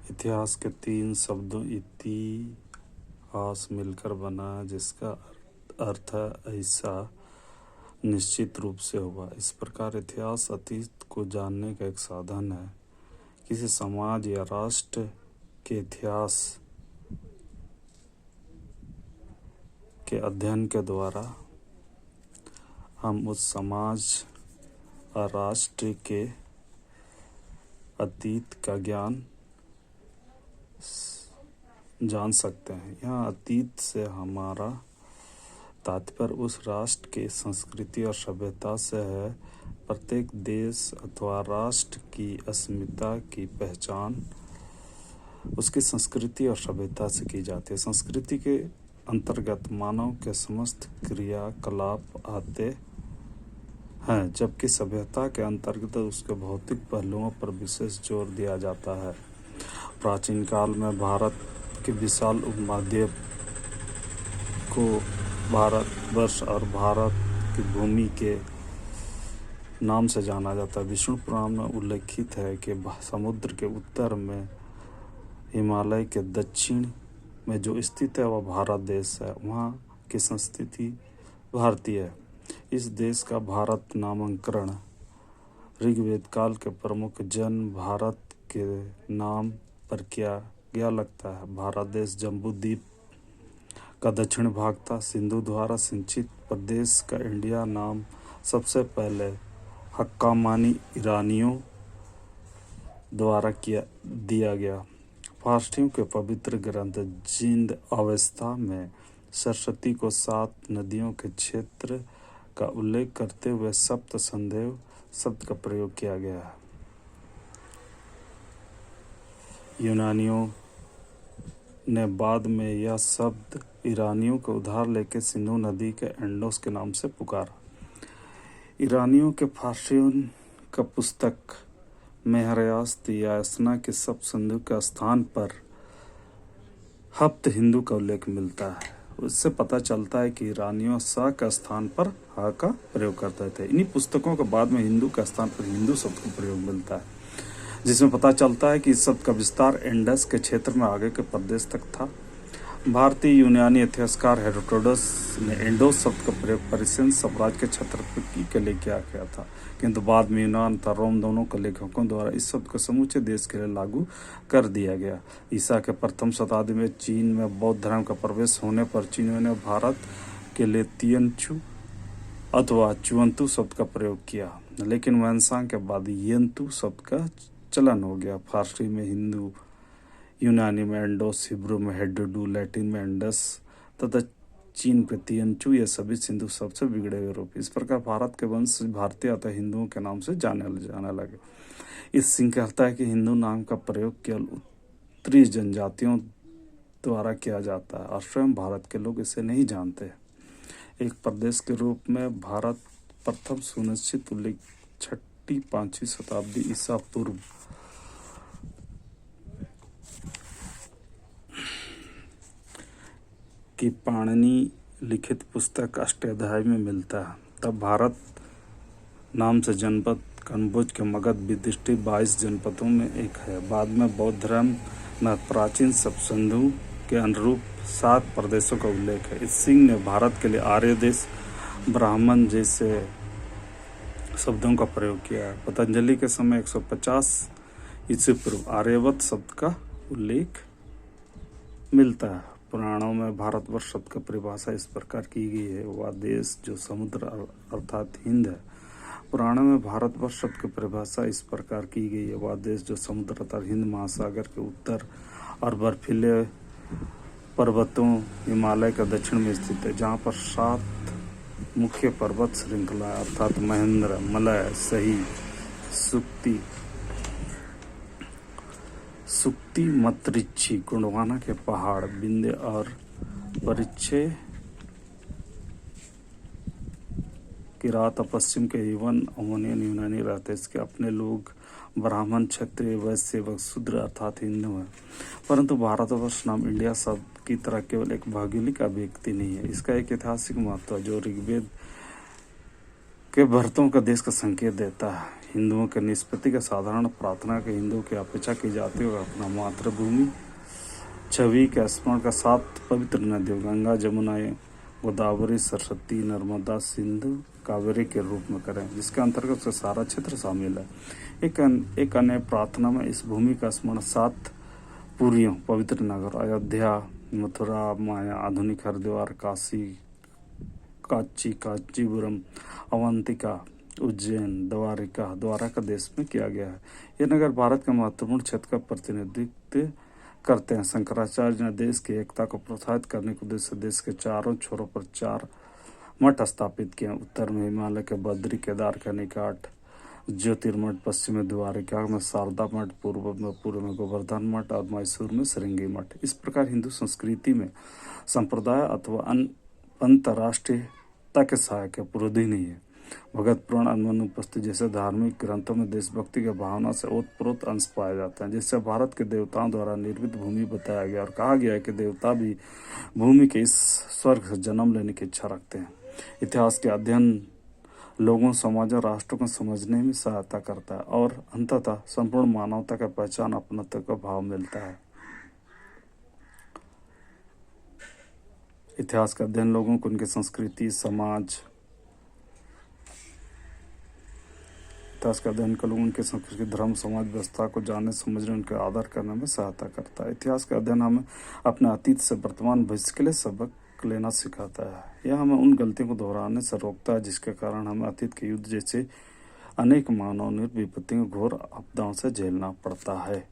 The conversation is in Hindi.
इतिहास के तीन शब्दों इतिहास मिलकर बना जिसका अर्थ ऐसा निश्चित रूप से हुआ। इस प्रकार इतिहास अतीत को जानने का एक साधन है। किसी समाज या राष्ट्र के इतिहास के अध्ययन के द्वारा हम उस समाज और राष्ट्र के अतीत का ज्ञान जान सकते हैं। यहाँ अतीत से हमारा तात्पर्य उस राष्ट्र के संस्कृति और सभ्यता से है। प्रत्येक देश अथवा राष्ट्र की अस्मिता की पहचान उसकी संस्कृति और सभ्यता से की जाती है। संस्कृति के अंतर्गत मानव के समस्त क्रियाकलाप आते हैं, जबकि सभ्यता के अंतर्गत उसके भौतिक पहलुओं पर विशेष जोर दिया जाता है। प्राचीन काल में भारत के विशाल उपमहाद्वीप को भारतवर्ष और भारत की भूमि के नाम से जाना जाता है। विष्णु पुराण में उल्लेखित है कि समुद्र के उत्तर में हिमालय के दक्षिण में जो स्थित है वह भारत देश है। वहाँ की संस्कृति भारतीय है। इस देश का भारत नामकरण ऋग्वेद काल के प्रमुख जन भारत के नाम पर किया गया लगता है। भारत देश जम्बूद्वीप का दक्षिण भाग था। सिंधु द्वारा सिंचित प्रदेश का इंडिया नाम सबसे पहले हक्कामानी ईरानियों द्वारा दिया गया। फारसियों के पवित्र ग्रंथ जिंद अवस्था में सरस्वती को 7 नदियों के क्षेत्र का उल्लेख करते हुए सप्त संदेव शब्द का प्रयोग किया गया है। यूनानियों ने बाद में यह शब्द ईरानियों को उधार लेकर सिंधु नदी के एंडोस के नाम से पुकारा। ईरानियों के फारसियों का पुस्तक मेहरयास्त यासना के सब सिंधु का स्थान पर हप्त हिंदू का उल्लेख मिलता है। उससे पता चलता है कि ईरानियों सा का स्थान पर हा का प्रयोग करते थे। इन्हीं पुस्तकों के बाद में हिंदू का स्थान पर हिंदू शब्द का प्रयोग मिलता है, जिसमें पता चलता है कि इस शब्द का विस्तार इंडस के क्षेत्र में आगे के प्रदेश तक था। भारतीय यूनानी इतिहासकार हेरोडोटस ने इंडोस शब्द का प्रयोग पर्शियन साम्राज्य के क्षेत्रफल के लिए किया गया था, किंतु बाद में यूनान तथा रोम दोनों के लेखकों द्वारा इस शब्द को समूचे देश के लिए लागू कर दिया गया। ईसा के प्रथम शताब्दी में चीन में बौद्ध धर्म का प्रवेश होने पर चीनियों ने भारत के लिए तियनचु अथवा चुअंतु शब्द का प्रयोग किया, लेकिन वंशांग के बाद यंतु शब्द का चलन हो गया। फारसी में हिंदू, यूनानी में एंडोस, हिब्रू में हेडडू, लैटिन में इंडस तथा चीन के तियनचु, ये सभी सिंधु शब्द से बिगड़े हुए रूप। इस प्रकार भारत के वंश भारतीय अतः हिंदुओं के नाम से जाने लगे। इस सिंह कहता है कि हिंदू नाम का प्रयोग केवल उत्तरी जनजातियों द्वारा किया जाता है और स्वयं भारत के लोग इसे नहीं जानते। एक प्रदेश के रूप में भारत प्रथम सुनिश्चित उल्लेख 6वीं-5वीं शताब्दी ईसा पूर्व की पाणिनि लिखित पुस्तक अष्टाध्यायी में मिलता है। तब भारत नाम से जनपद कम्बोज के मगध विदिष्टि 22 जनपदों में एक है। बाद में बौद्ध धर्म में प्राचीन सब सिंधु के अनुरूप 7 प्रदेशों का उल्लेख है। इस सिंह ने भारत के लिए आर्य देश, ब्राह्मण जैसे शब्दों का प्रयोग किया है। पतंजलि के समय 150 ईस्वी पूर्व आर्यवत शब्द का उल्लेख मिलता है। पुराणों में भारतवर्ष शब्द का परिभाषा इस प्रकार की गई है, वह देश जो समुद्र अर्थात हिंद है। पुराणों में भारतवर्ष शब्द की परिभाषा इस प्रकार की गई है, वह देश जो समुद्र अर्थात हिंद महासागर के उत्तर और बर्फीले पर्वतों हिमालय के दक्षिण में स्थित है, जहाँ पर 7 मुख्य पर्वत श्रृंखला अर्थात महेंद्र, मलय, सही, सुक्ति, मतृच्छी, गोंडवाना के पहाड़, विंध्य और परिच्छे किरात पश्चिम के यवन अमोनियन यूनानी रहते। इसके अपने लोग ब्राह्मण, क्षत्रिय, वैश्य व शूद्र अर्थात हिंदू हैं। परंतु भारतवर्ष नाम इंडिया शब्द की तरह केवल एक भौगोलिक अभिव्यक्ति नहीं है, इसका एक ऐतिहासिक महत्व है जो ऋग्वेद के भरतों का देश का संकेत देता है। हिंदुओं के निष्पत्ति के साधारण प्रार्थना के हिंदुओं की अपेक्षा की जाती है अपना मातृभूमि छवि के स्मरण का 7 पवित्र नदियों गंगा जमुना गोदावरी सरस्वती नर्मदा सिंधु कावेरी के रूप में करें, जिसके अंतर्गत से सारा क्षेत्र शामिल है। एक अन्य प्रार्थना में इस भूमि का स्मरण 7 पुरियों पवित्र नगर अयोध्या मथुरा माया आधुनिक हरिद्वार काशी कांचीपुरम अवंतिका उज्जैन द्वारका देश में किया गया है। यह नगर भारत के महत्वपूर्ण क्षेत्र का प्रतिनिधित्व करते हैं। शंकराचार्य ने देश की एकता को प्रोत्साहित करने के उद्देश्य से देश के चारों छोरों पर 4 मठ स्थापित किए। उत्तर में हिमालय के बद्री केदार के निकट ज्योतिर्मठ, पश्चिम में द्वारिका में शारदा मठ, पूर्व में गोवर्धन मठ और मैसूर में श्रृंगी मठ। इस प्रकार हिंदू संस्कृति में संप्रदाय अथवा अंतर्राष्ट्रीयता के सहायक विरोधी नहीं है। भगत पुराण अनुपस्थिति जैसे धार्मिक ग्रंथों में देशभक्ति की भावना से ओतप्रोत अंश पाए जाते हैं, जिससे भारत के देवताओं द्वारा निर्मित भूमि बताया गया और कहा गया है कि देवता भी भूमि के इस स्वर्ग से जन्म लेने की इच्छा रखते हैं। इतिहास के अध्ययन लोगों, समाज और राष्ट्रों को समझने में सहायता करता है और अंततः संपूर्ण मानवता का पहचान अपनत्व का भाव मिलता है। इतिहास का अध्ययन लोगों को उनकी संस्कृति उनके संस्कृति धर्म समाज व्यवस्था को जानने समझने उनके आदर करने में सहायता करता है। इतिहास का अध्ययन हमें अपने अतीत से वर्तमान भविष्य के लिए सबक लेना सिखाता है। यह हमें उन गलतियों को दोहराने से रोकता है जिसके कारण हमें अतीत के युद्ध जैसे अनेक मानव निर्मित विपत्तियों घोर आपदाओं से झेलना पड़ता है।